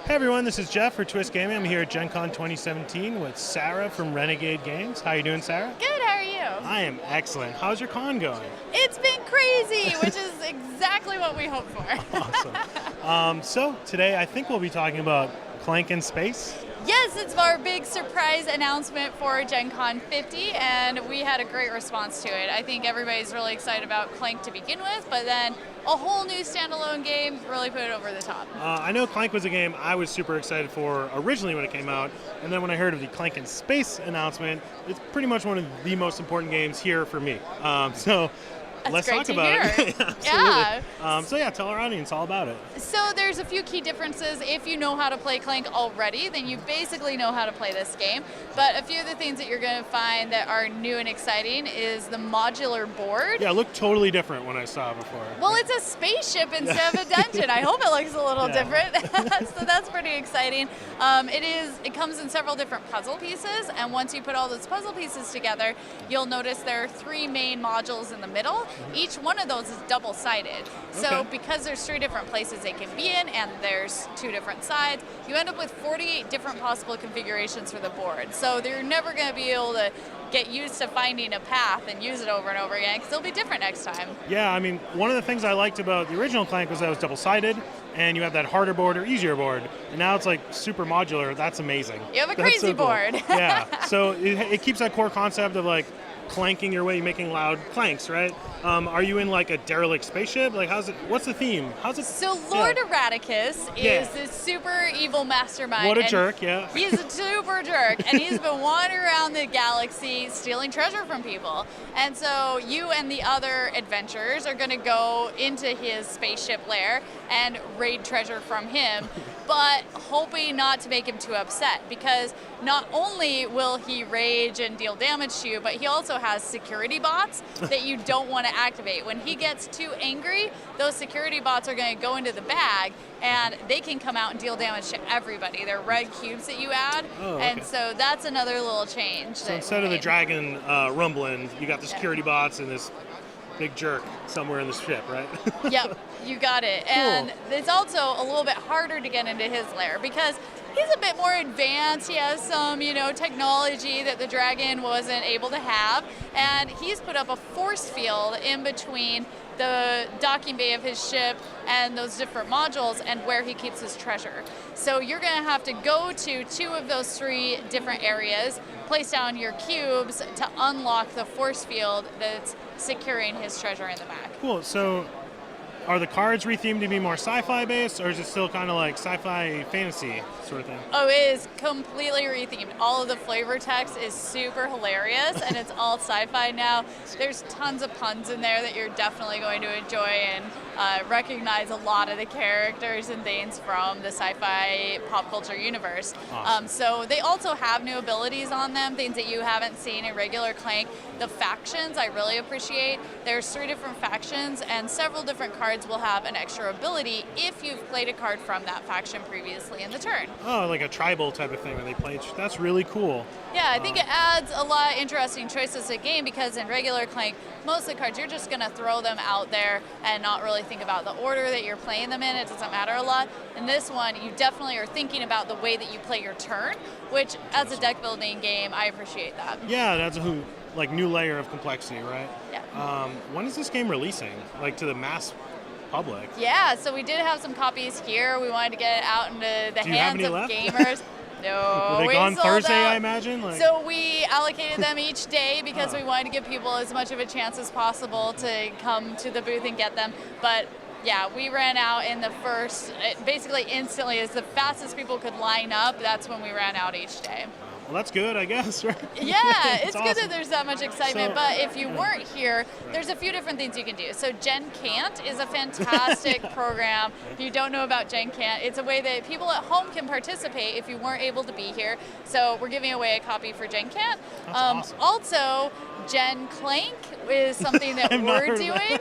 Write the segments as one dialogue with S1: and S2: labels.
S1: Hey everyone, this is Jeff for Twist Gaming. I'm here at Gen Con 2017 with Sara from Renegade Games. How you doing, Sara?
S2: Good, how are you?
S1: I am excellent. How's your con going?
S2: It's been crazy, which is exactly what we hoped for.
S1: Awesome. So today I think we'll be talking about Clank in space.
S2: Yes, it's our big surprise announcement for Gen Con 50, and we had a great response to it. I think everybody's really excited about Clank to begin with, but then a whole new standalone game really put it over the top.
S1: I know Clank was a game I was super excited for originally when it came out, and then when I heard of the Clank in space announcement, it's pretty much one of the most important games here for me. Let's talk about it.
S2: Yeah.
S1: Tell our audience all about it.
S2: So there's a few key differences. If you know how to play Clank already, then you basically know how to play this game. But a few of the things that you're going to find that are new and exciting is the modular board.
S1: Yeah, it looked totally different when I saw it before.
S2: Well, it's a spaceship instead of a dungeon. I hope it looks a little different. So that's pretty exciting. It comes in several different puzzle pieces, and once you put all those puzzle pieces together, you'll notice there are three main modules in the middle. Each one of those is double-sided. So because there's three different places they can be in and there's two different sides, you end up with 48 different possible configurations for the board. So you're never going to be able to get used to finding a path and use it over and over again, because it'll be different next time.
S1: Yeah, I mean, one of the things I liked about the original Clank was that it was double-sided, and you have that harder board or easier board. And now it's like super modular. That's amazing.
S2: You have a crazy board.
S1: Yeah, so it keeps that core concept of like clanking your way, making loud clanks, right? Are you in like a derelict spaceship? Like, what's the theme?
S2: So Lord Eradicus is this super evil mastermind.
S1: What a jerk, yeah.
S2: He's a super jerk, and he's been wandering around the galaxy stealing treasure from people. And so you and the other adventurers are going to go into his spaceship lair and raid treasure from him, but hoping not to make him too upset, because not only will he rage and deal damage to you, but he also has security bots that you don't want to activate. When he gets too angry, those security bots are going to go into the bag, and they can come out and deal damage to everybody. They're red cubes that you add, and so that's another little change.
S1: So instead of the dragon rumbling, you got the security bots and this big jerk somewhere in the ship, right?
S2: Yep, you got it.
S1: Cool.
S2: And it's also a little bit harder to get into his lair because he's a bit more advanced. He has some, technology that the dragon wasn't able to have, and he's put up a force field in between the docking bay of his ship and those different modules and where he keeps his treasure. So you're going to have to go to two of those three different areas, place down your cubes to unlock the force field that's securing his treasure in the back.
S1: Cool. So are the cards rethemed to be more sci-fi based, or is it still kind of like sci-fi fantasy sort of thing?
S2: Oh, it is completely rethemed. All of the flavor text is super hilarious, and it's all sci-fi now. There's tons of puns in there that you're definitely going to enjoy and recognize a lot of the characters and things from the sci-fi pop culture universe.
S1: Awesome.
S2: So they also have new abilities on them, things that you haven't seen in regular Clank. The factions I really appreciate. There's 3 different factions, and several different cards will have an extra ability if you've played a card from that faction previously in the turn.
S1: Oh, like a tribal type of thing where they play. That's really cool.
S2: Yeah, I think it adds a lot of interesting choices to the game, because in regular Clank, most of the cards, you're just going to throw them out there and not really think about the order that you're playing them in. It doesn't matter a lot. In this one, you definitely are thinking about the way that you play your turn, which as a deck building game, I appreciate that.
S1: Yeah, that's a new layer of complexity, right?
S2: Yeah.
S1: When is this game releasing? Like to the mass public?
S2: Yeah, so we did have some copies here. We wanted to get it out into the hands of gamers. No,
S1: were they gone Thursday,
S2: out.
S1: I imagine?
S2: So we allocated them each day because we wanted to give people as much of a chance as possible to come to the booth and get them. But yeah, we ran out in the first, basically instantly, as the fastest people could line up, that's when we ran out each day.
S1: Well, that's good, I guess, right?
S2: Yeah, it's
S1: awesome.
S2: Good that there's that much excitement, but if you weren't here, there's a few different things you can do. So Gen Can't is a fantastic program. If you don't know about Gen Can't, it's a way that people at home can participate if you weren't able to be here. So we're giving away a copy for Gen Can't.
S1: That's awesome.
S2: Also, Gen Clank is something that we're doing.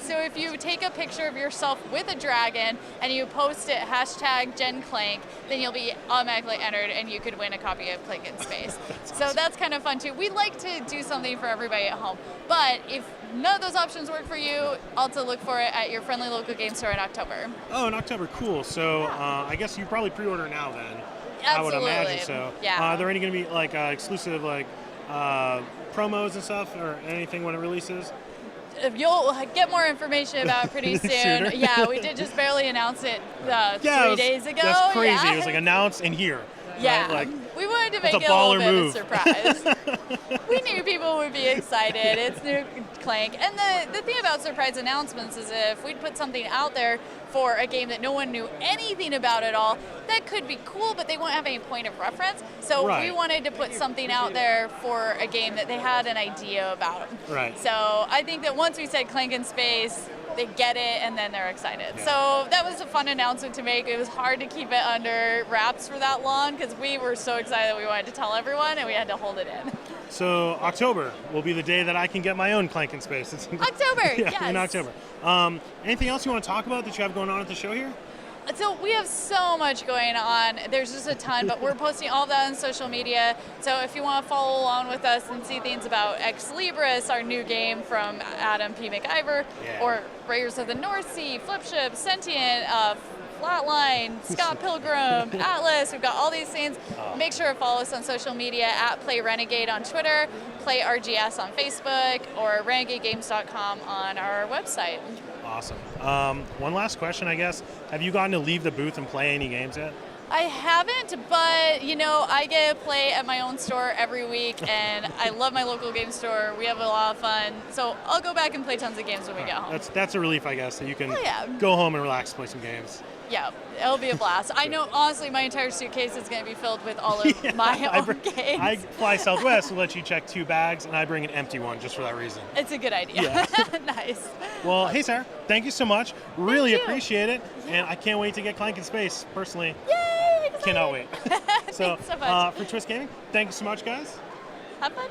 S2: So if you take a picture of yourself with a dragon and you post it #GenClank, then you'll be automatically entered and you could win a copy of Clank in Space. So that's kind of fun too. We like to do something for everybody at home. But if none of those options work for you, also look for it at your friendly local game store in October.
S1: Oh, in October, cool. So I guess you probably pre-order now then.
S2: Absolutely.
S1: I would imagine so.
S2: Yeah.
S1: Are there any going to be like exclusive like promos and stuff or anything when it releases?
S2: You'll get more information about it pretty soon.
S1: Sooner.
S2: Yeah, we did just barely announce it 3 days ago.
S1: That's crazy.
S2: Yeah.
S1: It was like announced and here.
S2: Yeah,
S1: right? Like,
S2: we wanted to make
S1: that's
S2: it
S1: a
S2: a little
S1: baller
S2: bit
S1: move.
S2: of a surprise. We knew people would be excited. It's new Clank. And the thing about surprise announcements is if we'd put something out there for a game that no one knew anything about at all, that could be cool, but they won't have any point of reference. So
S1: Right.
S2: we wanted to put something out there for a game that they had an idea about.
S1: Right.
S2: So I think that once we said Clank in Space, they get it and then they're excited.
S1: Yeah.
S2: So that was a fun announcement to make. It was hard to keep it under wraps for that long because we were so excited that we wanted to tell everyone and we had to hold it in.
S1: So October will be the day that I can get my own Clank in Space. It's
S2: October,
S1: yeah,
S2: yes.
S1: in October. Anything else you want to talk about that you have going on at the show here?
S2: So we have so much going on. There's just a ton, but we're posting all of that on social media. So if you want to follow along with us and see things about Ex Libris, our new game from Adam P. McIver,
S1: Yeah.
S2: or Raiders of the North Sea, Flipship, Sentient, Flatline, Scott Pilgrim, Atlas, we've got all these things. Make sure to follow us on social media at Play Renegade on Twitter, Play RGS on Facebook, or RenegadeGames.com on our website.
S1: Awesome. One last question, I guess. Have you gotten to leave the booth and play any games yet?
S2: I haven't, but I get to play at my own store every week, and I love my local game store. We have a lot of fun, so I'll go back and play tons of games when we get home.
S1: That's a relief, I guess, that you can
S2: Oh, yeah.
S1: go home and relax, play some games.
S2: Yeah, it'll be a blast. I know, honestly, my entire suitcase is going to be filled with all of my own games.
S1: I fly Southwest to let you check 2 bags, and I bring an empty one just for that reason.
S2: It's a good idea.
S1: Yeah.
S2: Nice.
S1: Well, hey, Sarah, thank you so much. Really
S2: you.
S1: appreciate it, and I can't wait to get Clank in Space, personally.
S2: Yay! Excited.
S1: Cannot wait. So,
S2: Thanks so much.
S1: for Twist Gaming, thank you so much, guys.
S2: Have fun.